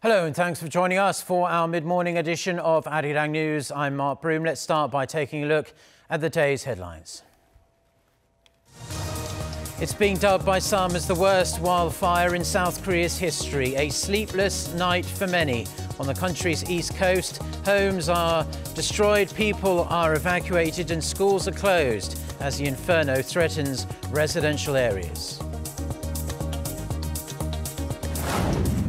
Hello and thanks for joining us for our mid-morning edition of Arirang News. I'm Mark Broom. Let's start by taking a look at the day's headlines. It's being dubbed by some as the worst wildfire in South Korea's history. A sleepless night for many. On the country's east coast, homes are destroyed, people are evacuated and schools are closed as the inferno threatens residential areas.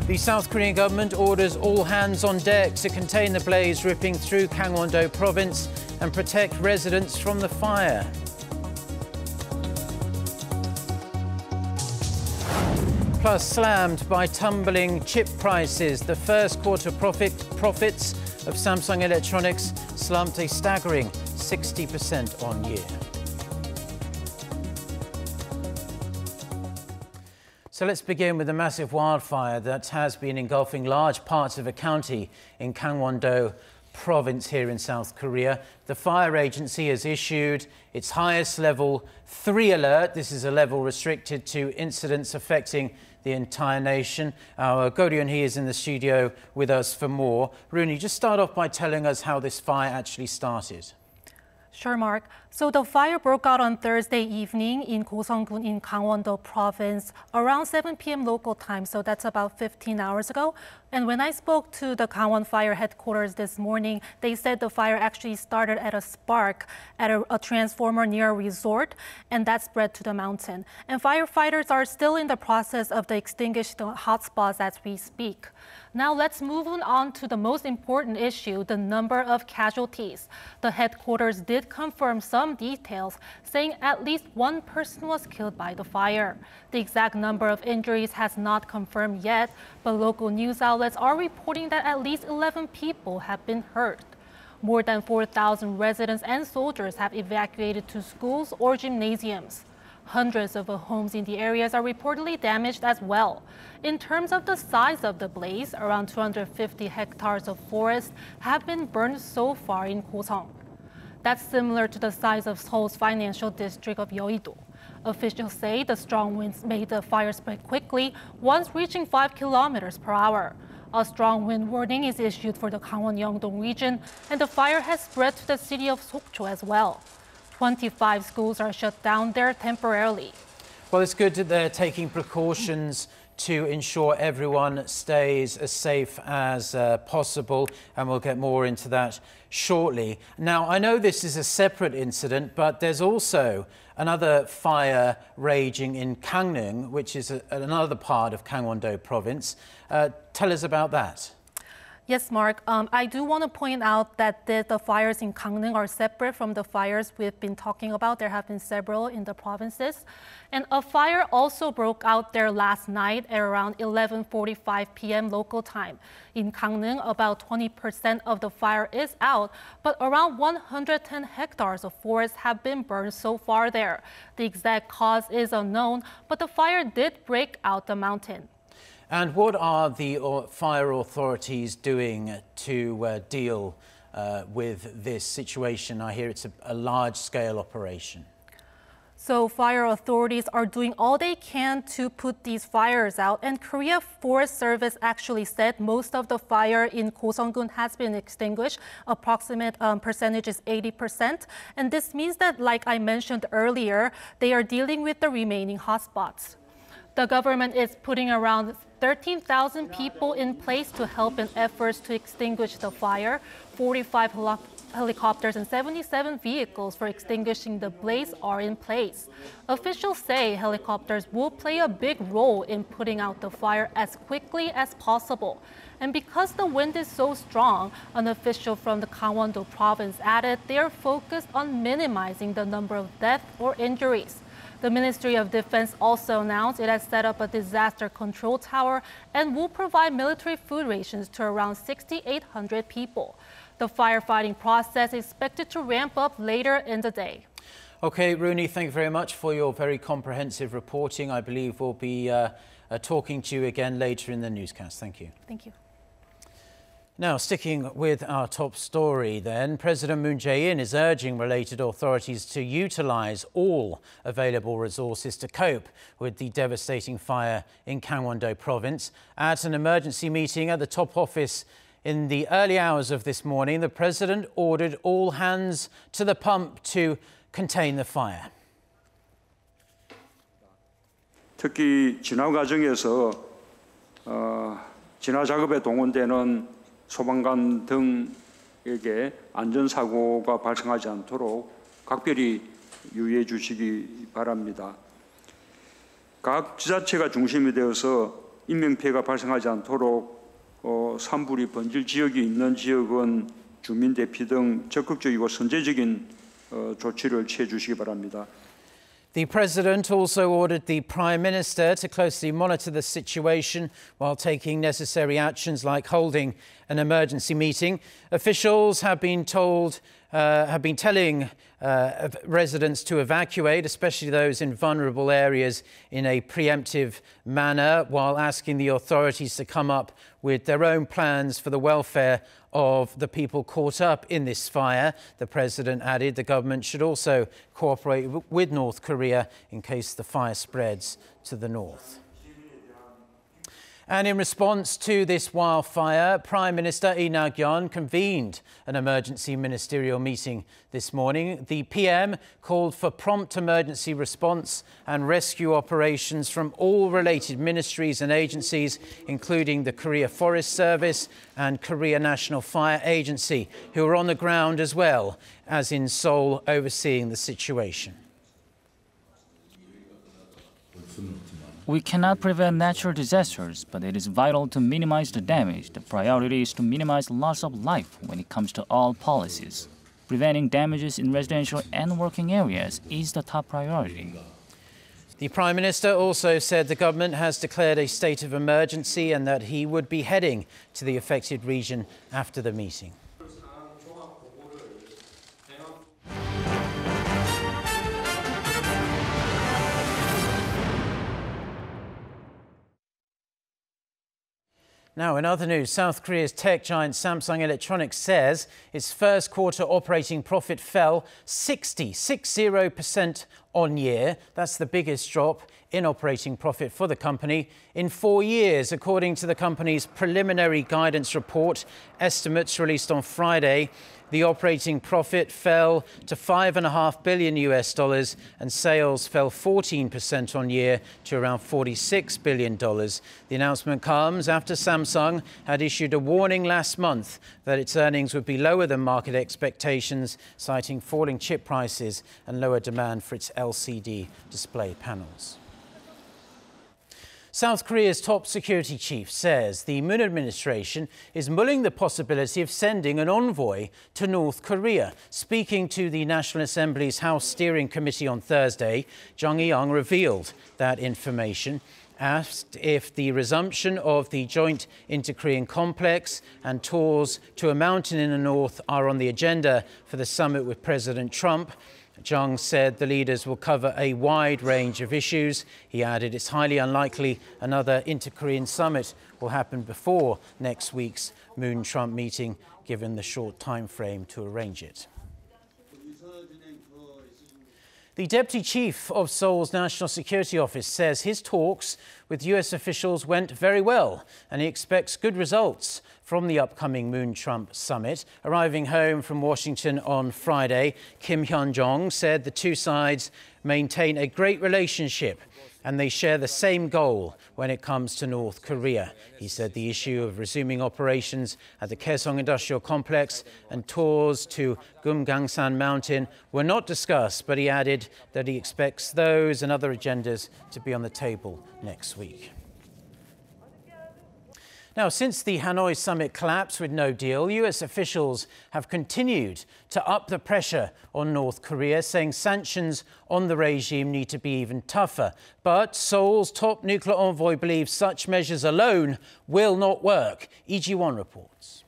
The South Korean government orders all hands on deck to contain the blaze ripping through Gangwon-do province and protect residents from the fire. Plus, slammed by tumbling chip prices, the first quarter profits of Samsung Electronics slumped a staggering 60% on year. So let's begin with a massive wildfire that has been engulfing large parts of a county in Gangwon-do province here in South Korea. The fire agency has issued its highest level 3 alert. This is a level restricted to incidents affecting the entire nation. Our Go Ryun-hee is in the studio with us for more. Rooney, just start off by telling us how this fire actually started. Sure, Mark. So the fire broke out on Thursday evening in Goseong-gun in Gangwon-do province around 7 p.m. local time, so that's about 15 hours ago. And when I spoke to the Gangwon Fire headquarters this morning, they said the fire actually started at a spark at a transformer near a resort, and that spread to the mountain. And firefighters are still in the process of extinguishing the hotspots as we speak. Now let's move on to the most important issue, the number of casualties. The headquarters did confirm some details, saying at least one person was killed by the fire. The exact number of injuries has not confirmed yet, but local news outlets are reporting that at least 11 people have been hurt. More than 4,000 residents and soldiers have evacuated to schools or gymnasiums. Hundreds of homes in the areas are reportedly damaged as well. In terms of the size of the blaze, around 250 hectares of forest have been burned so far in Goseong. That's similar to the size of Seoul's financial district of Yeouido. Officials say the strong winds made the fire spread quickly, once reaching 5 kilometers per hour. A strong wind warning is issued for the Gangwon-yeongdong region, and the fire has spread to the city of Sokcho as well. 25 schools are shut down there temporarily. Well, it's good that they're taking precautions to ensure everyone stays as safe as possible, and we'll get more into that shortly. Now, I know this is a separate incident, but there's also another fire raging in Gangneung, which is another part of Gangwon-do province. Tell us about that. Yes, Mark. I do want to point out that the fires in Gangneung are separate from the fires we've been talking about. There have been several in the provinces. And a fire also broke out there last night at around 11:45 p.m. local time. In Gangneung, about 20% of the fire is out, but around 110 hectares of forest have been burned so far there. The exact cause is unknown, but the fire did break out the mountain. And what are the fire authorities doing to deal with this situation? I hear it's a large-scale operation. So fire authorities are doing all they can to put these fires out. And Korea Forest Service actually said most of the fire in Goseong-gun has been extinguished. Approximate percentage is 80%. And this means that, like I mentioned earlier, they are dealing with the remaining hotspots. The government is putting around 13,000 people in place to help in efforts to extinguish the fire. 45 helicopters and 77 vehicles for extinguishing the blaze are in place. Officials say helicopters will play a big role in putting out the fire as quickly as possible. And because the wind is so strong, an official from the Gangwon-do province added they are focused on minimizing the number of deaths or injuries. The Ministry of Defense also announced it has set up a disaster control tower and will provide military food rations to around 6,800 people. The firefighting process is expected to ramp up later in the day. Okay, Rooney, thank you very much for your very comprehensive reporting. I believe we'll be talking to you again later in the newscast. Thank you. Thank you. Now, sticking with our top story then, President Moon Jaein is urging related authorities to utilize all available resources to cope with the devastating fire in Gangwon-do province. At an emergency meeting at the top office in the early hours of this morning, the president ordered all hands to the pump to contain the fire. 특히 진화 과정에서 진화 작업에 동원되는 소방관 등에게 안전사고가 발생하지 않도록 각별히 유의해 주시기 바랍니다. 각 지자체가 중심이 되어서 인명피해가 발생하지 않도록 산불이 번질 지역이 있는 지역은 주민 대피 등 적극적이고 선제적인 조치를 취해 주시기 바랍니다. The president also ordered the prime minister to closely monitor the situation while taking necessary actions like holding an emergency meeting. Officials have been telling residents to evacuate, especially those in vulnerable areas, in a preemptive manner, while asking the authorities to come up with their own plans for the welfare of the people caught up in this fire. The president added the government should also cooperate with North Korea in case the fire spreads to the north. And in response to this wildfire, Prime Minister Lee Nakmin convened an emergency ministerial meeting this morning. The PM called for prompt emergency response and rescue operations from all related ministries and agencies, including the Korea Forest Service and Korea National Fire Agency, who are on the ground as well as in Seoul overseeing the situation. We cannot prevent natural disasters, but it is vital to minimize the damage. The priority is to minimize loss of life when it comes to all policies. Preventing damages in residential and working areas is the top priority. The Prime Minister also said the government has declared a state of emergency and that he would be heading to the affected region after the meeting. Now, in other news, South Korea's tech giant Samsung Electronics says its first quarter operating profit fell 60% on year. That's the biggest drop in operating profit for the company in 4 years, according to the company's preliminary guidance report. Estimates released on Friday, the operating profit fell to $5.5 billion and sales fell 14% on year to around $46 billion. The announcement comes after Samsung had issued a warning last month that its earnings would be lower than market expectations, citing falling chip prices and lower demand for its LCD display panels. South Korea's top security chief says the Moon administration is mulling the possibility of sending an envoy to North Korea. Speaking to the National Assembly's House Steering Committee on Thursday, Jung Eung revealed that information. Asked if the resumption of the joint inter-Korean complex and tours to a mountain in the north are on the agenda for the summit with President Trump, Jung said the leaders will cover a wide range of issues. He added it's highly unlikely another inter-Korean summit will happen before next week's Moon-Trump meeting, given the short time frame to arrange it. The Deputy Chief of Seoul's National Security Office says his talks with US officials went very well and he expects good results from the upcoming Moon-Trump summit. Arriving home from Washington on Friday, Kim Hyun-jong said the two sides maintain a great relationship and they share the same goal when it comes to North Korea. He said the issue of resuming operations at the Kaesong Industrial Complex and tours to Gumgangsan Mountain were not discussed, but he added that he expects those and other agendas to be on the table next week. Now, since the Hanoi summit collapsed with no deal, US officials have continued to up the pressure on North Korea, saying sanctions on the regime need to be even tougher. But Seoul's top nuclear envoy believes such measures alone will not work. EG1 reports.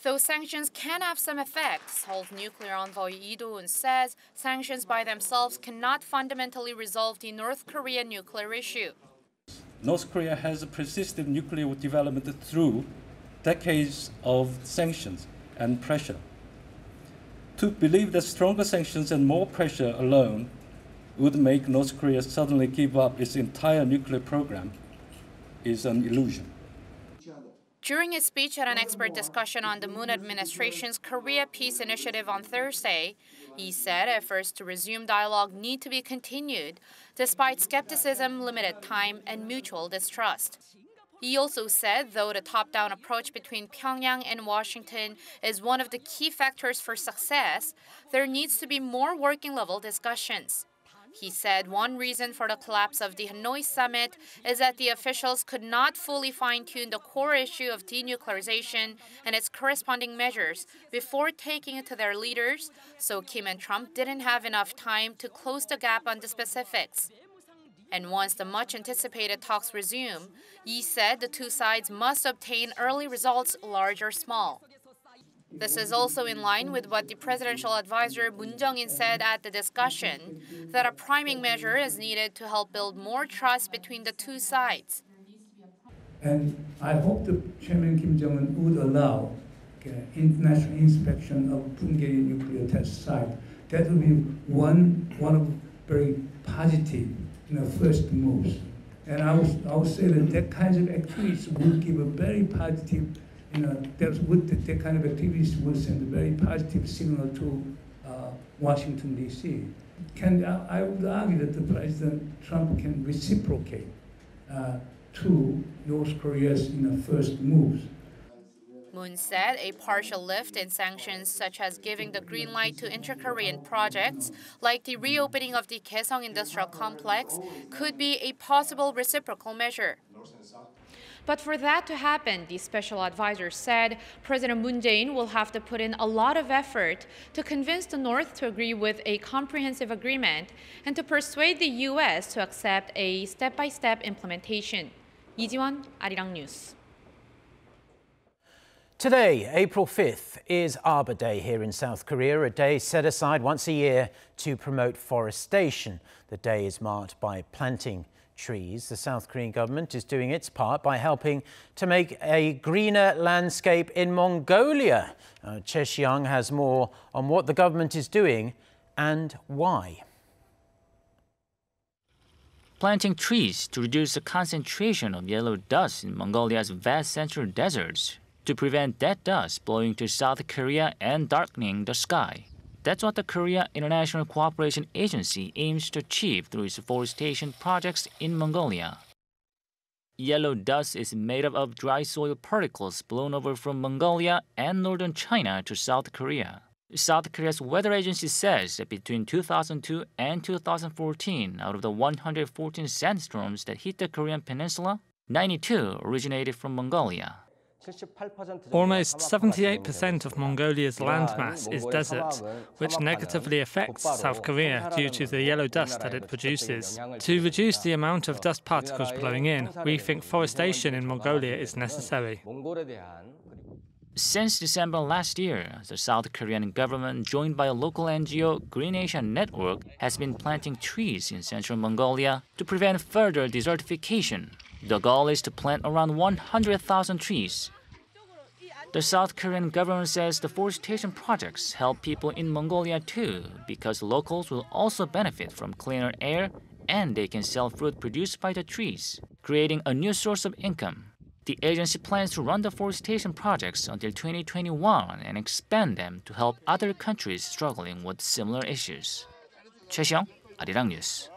Though sanctions can have some effect, Seoul's nuclear envoy Lee Do-eun says sanctions by themselves cannot fundamentally resolve the North Korean nuclear issue. North Korea has persisted nuclear development through decades of sanctions and pressure. To believe that stronger sanctions and more pressure alone would make North Korea suddenly give up its entire nuclear program is an illusion. During his speech at an expert discussion on the Moon administration's Korea Peace Initiative on Thursday, he said efforts to resume dialogue need to be continued, despite skepticism, limited time, and mutual distrust. He also said, though the top-down approach between Pyongyang and Washington is one of the key factors for success, there needs to be more working-level discussions. He said one reason for the collapse of the Hanoi summit is that the officials could not fully fine-tune the core issue of denuclearization and its corresponding measures before taking it to their leaders, so Kim and Trump didn't have enough time to close the gap on the specifics. And once the much-anticipated talks resume, Yi said the two sides must obtain early results, large or small. This is also in line with what the presidential advisor Moon Jaein said at the discussion, that a priming measure is needed to help build more trust between the two sides. And I hope the Chairman Kim Jong-un would allow international inspection of Punggye nuclear test site. That will be one of very positive first moves. And I would say that kinds of activities would give a very positive that kind of activities will send a very positive signal to Washington, D.C. I would argue that the President Trump can reciprocate to North Korea's first moves. Moon said a partial lift in sanctions, such as giving the green light to inter-Korean projects, like the reopening of the Kaesong Industrial Complex, could be a possible reciprocal measure. But for that to happen, the special advisor said President Moon Jaein will have to put in a lot of effort to convince the North to agree with a comprehensive agreement and to persuade the U.S. to accept a step-by-step implementation. Lee Ji-won, Arirang News. Today, April 5th, is Arbor Day here in South Korea, a day set aside once a year to promote forestation. The day is marked by planting trees. The South Korean government is doing its part by helping to make a greener landscape in Mongolia. Che Xiang has more on what the government is doing and why. Planting trees to reduce the concentration of yellow dust in Mongolia's vast central deserts, to prevent that dust blowing to South Korea and darkening the sky. That's what the Korea International Cooperation Agency aims to achieve through its forestation projects in Mongolia. Yellow dust is made up of dry soil particles blown over from Mongolia and northern China to South Korea. South Korea's weather agency says that between 2002 and 2014, out of the 114 sandstorms that hit the Korean peninsula, 92 originated from Mongolia. Almost 78% of Mongolia's landmass is desert, which negatively affects South Korea due to the yellow dust that it produces. To reduce the amount of dust particles blowing in, we think forestation in Mongolia is necessary. Since December last year, the South Korean government, joined by a local NGO, Green Asia Network, has been planting trees in central Mongolia to prevent further desertification. The goal is to plant around 100,000 trees. The South Korean government says the forestation projects help people in Mongolia too, because locals will also benefit from cleaner air and they can sell fruit produced by the trees, creating a new source of income. The agency plans to run the forestation projects until 2021 and expand them to help other countries struggling with similar issues. Che Xiang, Arirang News.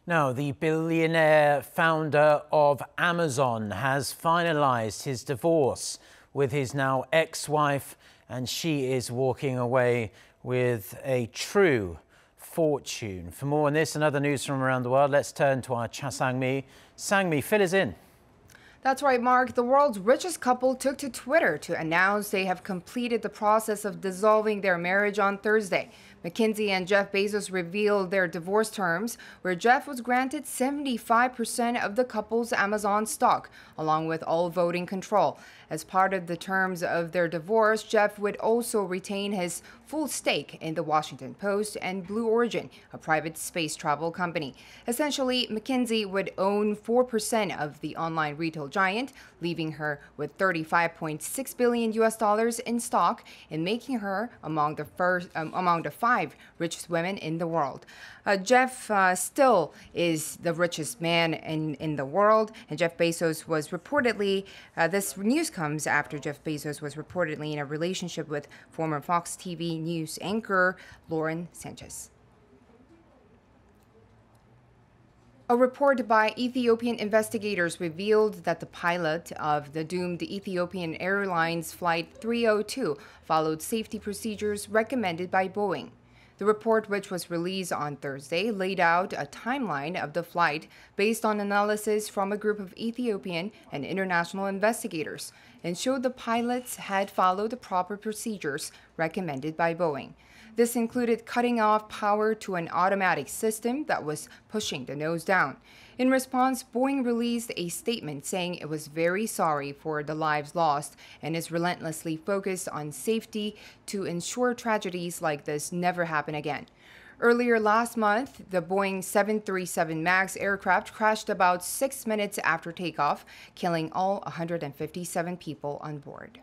Now, the billionaire founder of Amazon has finalized his divorce with his now ex-wife, and she is walking away with a true fortune. For more on this and other news from around the world, let's turn to our Cha Sang-mi. Sang-mi, fill us in. That's right, Mark. The world's richest couple took to Twitter to announce they have completed the process of dissolving their marriage on Thursday. McKinsey and Jeff Bezos revealed their divorce terms, where Jeff was granted 75% of the couple's Amazon stock, along with all voting control. As part of the terms of their divorce, Jeff would also retain his full stake in the Washington Post and Blue Origin, a private space travel company. Essentially, McKinsey would own 4% of the online retail giant, leaving her with $35.6 billion in stock and making her among the 5 richest women in the world. Jeff still is the richest man in the world, and Jeff Bezos was reportedly, this news comes after Jeff Bezos was reportedly in a relationship with former Fox TV News anchor Lauren Sanchez. A report by Ethiopian investigators revealed that the pilot of the doomed Ethiopian Airlines Flight 302 followed safety procedures recommended by Boeing. The report, which was released on Thursday, laid out a timeline of the flight based on analysis from a group of Ethiopian and international investigators and showed the pilots had followed the proper procedures recommended by Boeing. This included cutting off power to an automatic system that was pushing the nose down. In response, Boeing released a statement saying it was very sorry for the lives lost and is relentlessly focused on safety to ensure tragedies like this never happen again. Earlier last month, the Boeing 737 MAX aircraft crashed about 6 minutes after takeoff, killing all 157 people on board.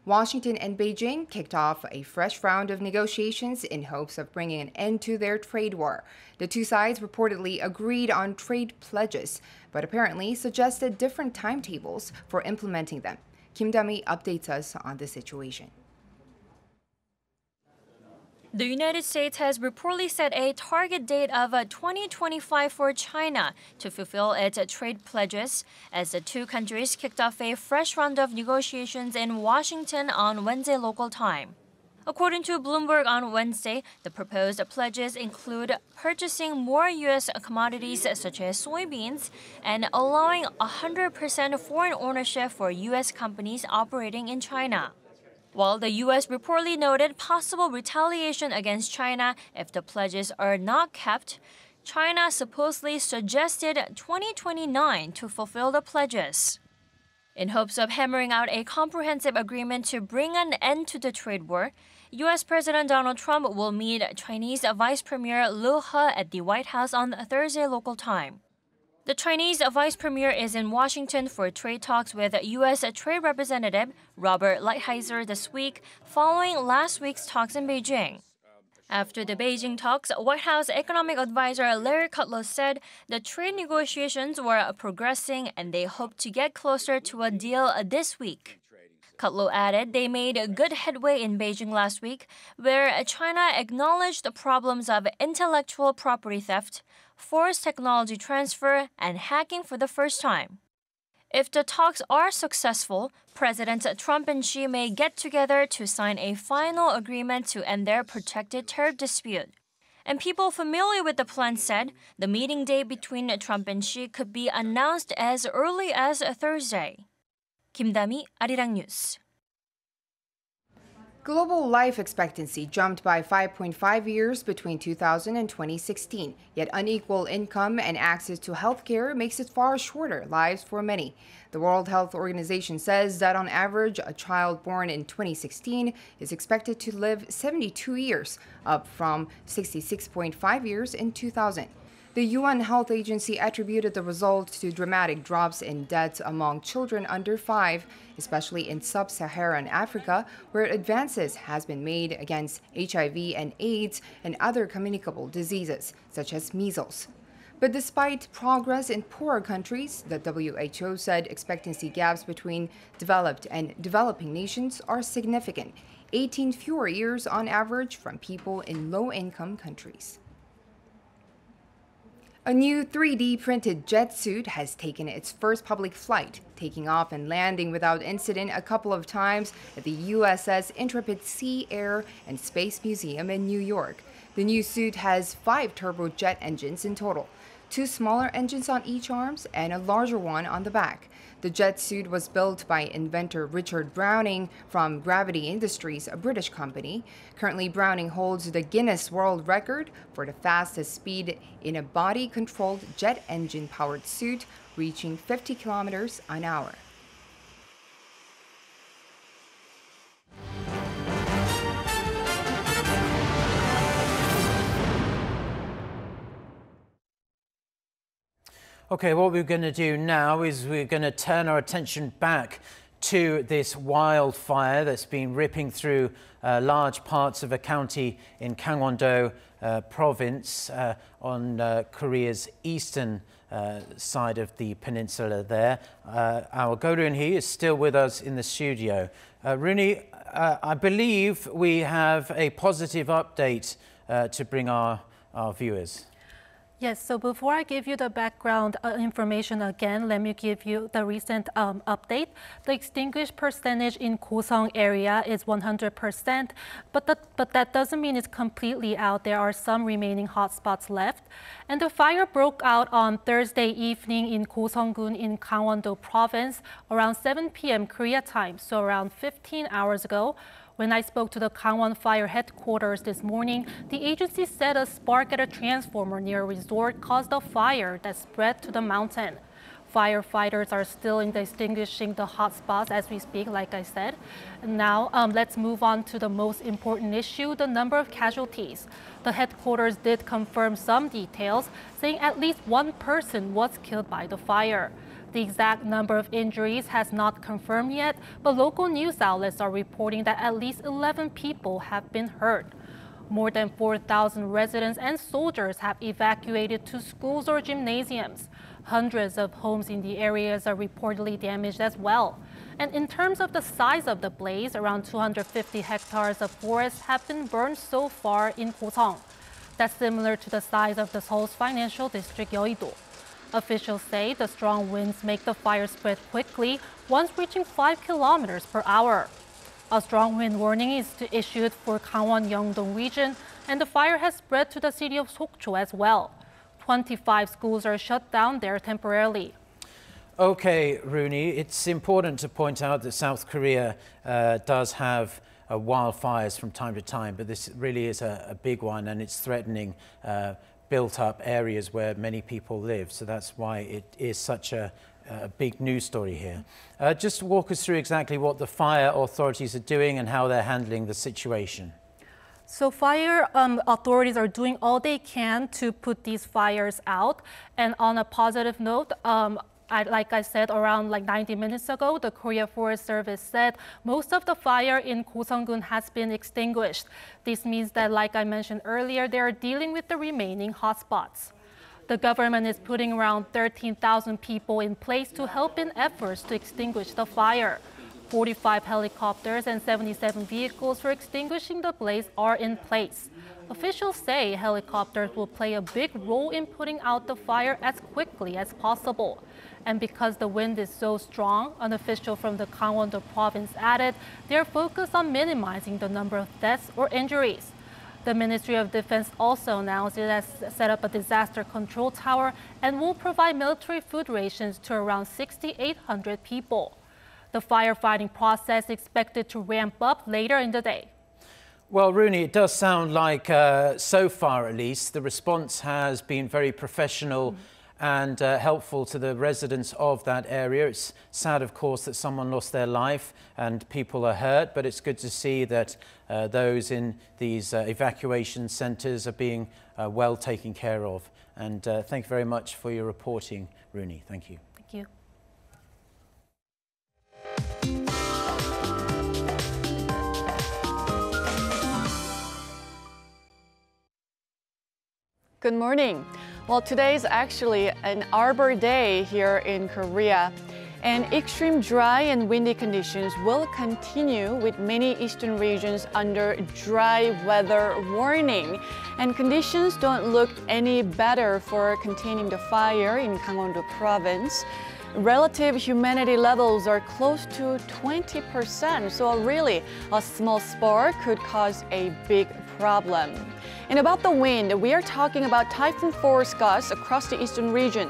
Washington and Beijing kicked off a fresh round of negotiations in hopes of bringing an end to their trade war. The two sides reportedly agreed on trade pledges, but apparently suggested different timetables for implementing them. Kim Da-mi updates us on the situation. The United States has reportedly set a target date of 2025 for China to fulfill its trade pledges, as the two countries kicked off a fresh round of negotiations in Washington on Wednesday local time. According to Bloomberg on Wednesday, the proposed pledges include purchasing more U.S. commodities such as soybeans and allowing 100% foreign ownership for U.S. companies operating in China. While the U.S. reportedly noted possible retaliation against China if the pledges are not kept, China supposedly suggested 2029 to fulfill the pledges. In hopes of hammering out a comprehensive agreement to bring an end to the trade war, U.S. President Donald Trump will meet Chinese Vice Premier Liu He at the White House on Thursday local time. The Chinese vice premier is in Washington for trade talks with U.S. Trade Representative Robert Lighthizer this week, following last week's talks in Beijing. After the Beijing talks, White House economic advisor Larry Kudlow said the trade negotiations were progressing and they hope to get closer to a deal this week. Kudlow added they made good headway in Beijing last week, where China acknowledged the problems of intellectual property theft, forced technology transfer, and hacking for the first time. If the talks are successful, Presidents Trump and Xi may get together to sign a final agreement to end their protected tariff dispute. And people familiar with the plan said the meeting date between Trump and Xi could be announced as early as Thursday. Kim Da-mi, Arirang News. Global life expectancy jumped by 5.5 years between 2000 and 2016, yet unequal income and access to healthcare makes it far shorter lives for many. The World Health Organization says that on average, a child born in 2016 is expected to live 72 years, up from 66.5 years in 2000. The UN Health Agency attributed the result to dramatic drops in deaths among children under 5, especially in sub-Saharan Africa, where advances has been made against HIV and AIDS and other communicable diseases, such as measles. But despite progress in poorer countries, the WHO said expectancy gaps between developed and developing nations are significant, 18 fewer years on average from people in low-income countries. A new 3D printed jet suit has taken its first public flight, taking off and landing without incident a couple of times at the USS Intrepid Sea, Air, and Space Museum in New York. The new suit has 5 turbojet engines in total. 2 smaller engines on each arm and a larger one on the back. The jet suit was built by inventor Richard Browning from Gravity Industries, a British company. Currently, Browning holds the Guinness World Record for the fastest speed in a body-controlled jet engine-powered suit, reaching 50 kilometers an hour. Okay, what we're going to do now is we're going to turn our attention back to this wildfire that's been ripping through large parts of a county in Gangwon-do province on Korea's eastern side of the peninsula there. Our Go-Roon Hee is still with us in the studio. Rooney, I believe we have a positive update to bring our viewers. Yes, so before I give you the background information again, let me give you the recent update. The extinguished percentage in Gosong area is 100%, but that doesn't mean it's completely out. There are some remaining hotspots left. And the fire broke out on Thursday evening in Gosong-gun in Gangwon-do province around 7 p.m. Korea time, so around 15 hours ago. When I spoke to the Gangwon Fire headquarters this morning, the agency said a spark at a transformer near a resort caused a fire that spread to the mountain. Firefighters are still extinguishing the hotspots as we speak, like I said. Now, let's move on to the most important issue, the number of casualties. The headquarters did confirm some details, saying at least 1 person was killed by the fire. The exact number of injuries has not confirmed yet, but local news outlets are reporting that at least 11 people have been hurt. More than 4,000 residents and soldiers have evacuated to schools or gymnasiums. Hundreds of homes in the areas are reportedly damaged as well. And in terms of the size of the blaze, around 250 hectares of forest have been burned so far in Gosong. That's similar to the size of the Seoul's financial district Yeouido. Officials say the strong winds make the fire spread quickly, once reaching 5 kilometers per hour. A strong wind warning is issued for Gangwon-Yeongdong region, and the fire has spread to the city of Sokcho as well. 25 schools are shut down there temporarily. Okay, Rooney, it's important to point out that South Korea does have wildfires from time to time, but this really is a big one, and it's threatening built-up areas where many people live. So that's why it is such a big news story here. Just walk us through exactly what the fire authorities are doing and how they're handling the situation. So fire authorities are doing all they can to put these fires out. And on a positive note, like I said, around 90 minutes ago, the Korea Forest Service said most of the fire in Gosong-gun has been extinguished. This means that, like I mentioned earlier, they are dealing with the remaining hotspots. The government is putting around 13,000 people in place to help in efforts to extinguish the fire. 45 helicopters and 77 vehicles for extinguishing the blaze are in place. Officials say helicopters will play a big role in putting out the fire as quickly as possible. And because the wind is so strong, an official from the Gangwon-do province added they are focused on minimizing the number of deaths or injuries. The Ministry of Defense also announced it has set up a disaster control tower and will provide military food rations to around 6,800 people. The firefighting process is expected to ramp up later in the day. Well, Rooney, it does sound like, so far at least, the response has been very professional and helpful to the residents of that area. It's sad, of course, that someone lost their life and people are hurt, but it's good to see that those in these evacuation centres are being well taken care of. And thank you very much for your reporting, Rooney. Thank you. Thank you. Good morning. Well, today is actually an Arbor Day here in Korea, and extreme dry and windy conditions will continue with many eastern regions under dry weather warning. And conditions don't look any better for containing the fire in Gangwon-do province. Relative humidity levels are close to 20%, so really a small spark could cause a big problem. And about the wind, we are talking about typhoon force gusts across the eastern region.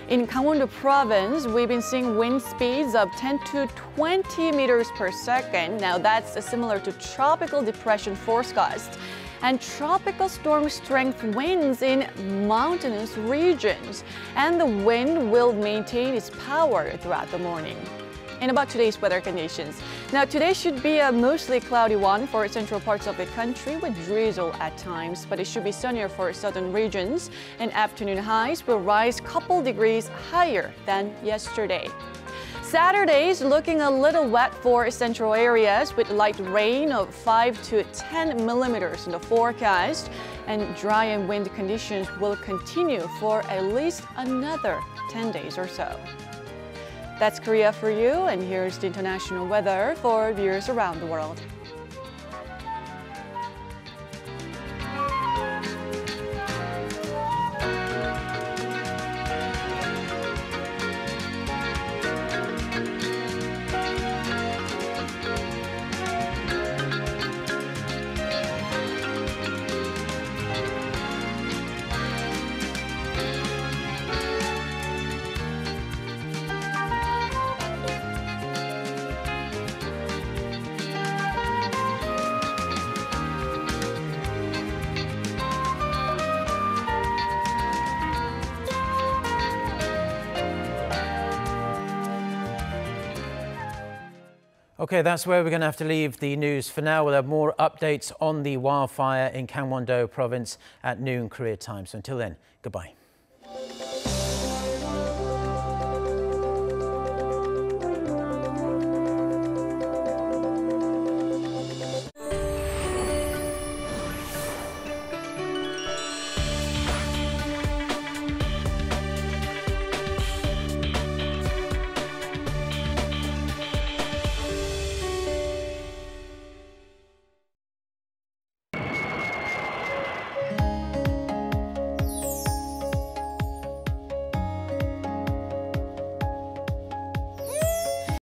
In Gangwon-do province, we've been seeing wind speeds of 10 to 20 meters per second. Now that's similar to tropical depression force gusts and tropical storm strength winds in mountainous regions. And the wind will maintain its power throughout the morning. And about today's weather conditions. Now, today should be a mostly cloudy one for central parts of the country with drizzle at times, but it should be sunnier for southern regions, and afternoon highs will rise a couple degrees higher than yesterday. Saturday is looking a little wet for central areas with light rain of 5 to 10 millimeters in the forecast, and dry and wind conditions will continue for at least another 10 days or so. That's Korea for you, and here's the international weather for viewers around the world. Okay, that's where we're going to have to leave the news for now. We'll have more updates on the wildfire in Gangwon-do province at noon Korea time. So until then, goodbye.